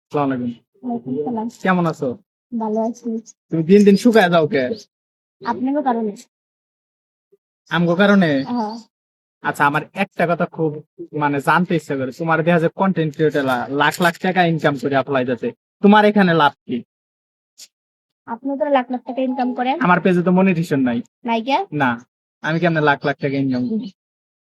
আসসালামু আলাইকুম। ওয়ালাইকুম সালাম। কেমন আছো? ভালো আছি। তুমি দিন দিন শুকায় যাও কে? আপনারও কারণে। আমগো কারণে? হ্যাঁ। আচ্ছা, আমার একটা কথা খুব জানতে ইচ্ছা করে। তোমার দেখা যায় কন্টেন্ট ক্রিয়েটর লাখ লাখ টাকা ইনকাম করে অ্যাপ্লাই যাচ্ছে, তোমার এখানে লাভ কি? আপনি তো লাখ লাখ টাকা ইনকাম করেন। আমার পেজে তো মনিটেশন নাই। নাই কে? না, আমি কেমনে লাখ লাখ টাকা ইনকাম করি?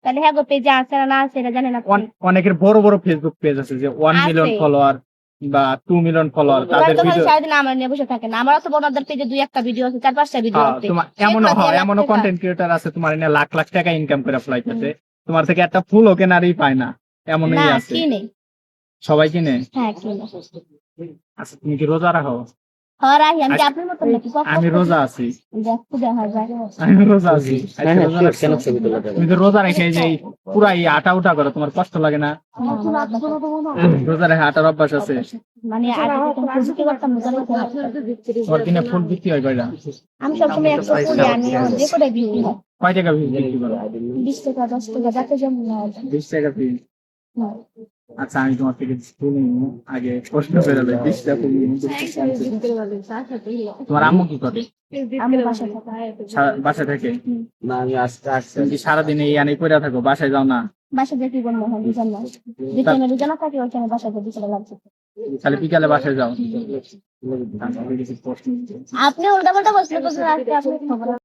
তাহলে হ্যাঁ গো পেজে আছে না আছে এটা জানেন আপনি? অনেকের বড় বড় ফেসবুক পেজ আছে যে 1 মিলিয়ন আছে। ফলোয়ার বা 2 মিলিয়ন ফলোয়ার, এবার তাদের তো খালি ভিডিও। সারাদিন আমার নিয়ে বসে থাকেন। আমারও তো বড়দের পেজে 2-1টা ভিডিও আছে, 4-5টা ভিডিও আছে। তোমার সেগুলো দিয়ে লাখ এমনও টাকা। কন্টেন্ট ক্রিয়েটর আছে তোমার এনে লাখ লাখ টাকা ইনকাম করে অ্যাপ্লাই করতে, তোমার থেকে একটা ফুলও কেনারই পায় না, এমনই না আছে। কিনে। সবাই কিনে? হ্যাঁ কিনে। আচ্ছা, তুমি কি রোজা রাখো? হ্যাঁ রাহি, আমি কি আচ্ছা, আপনার মতন নাকি? আমি রোজা আছি। দেখতে দেখা যায়। আমি রোজা আছি। আজকে রোজা রাখছো? তুমি তো রোজা রেখে যে পুরা আটা উটা করো, তোমার কষ্ট লাগে না? রোজা রেখে আটার অভ্যাস আছে? মানে আগে যখন ফুলবিক্রি করতাম রোজা রেখে তোমার কিনে ফুল বিক্রি হয় কয়টা? আমি সবসময় 100 করি, আমি যে করে বিক্রি হয়। কয় টাকা পিস বিক্রি করো? 20 টাকা 10 টাকা যাতে যেমন হয়। 20 টাকা পিস? আচ্ছা, আমি তোমার থেকে শুনি আগে প্রশ্ন করে দেয় 20 টাকা পিস। তোমার আম্মু কি করে? আমি বাসায় থাকি। বাসা থেকে? তুমি কি সারাদিন এই আনি পড়ে থাকো, বাসায় যাও না? বাসায় যেতে বলবো হয় বুঝলাম না। যেখানে রোজানা থাকে ওখানে বাসায় যেতে চলে লাগছে। তাহলে বিকালে বাসায় যাও? আপনি উল্টা পাল্টা প্রশ্ন করছেন আজকে আপনি খবর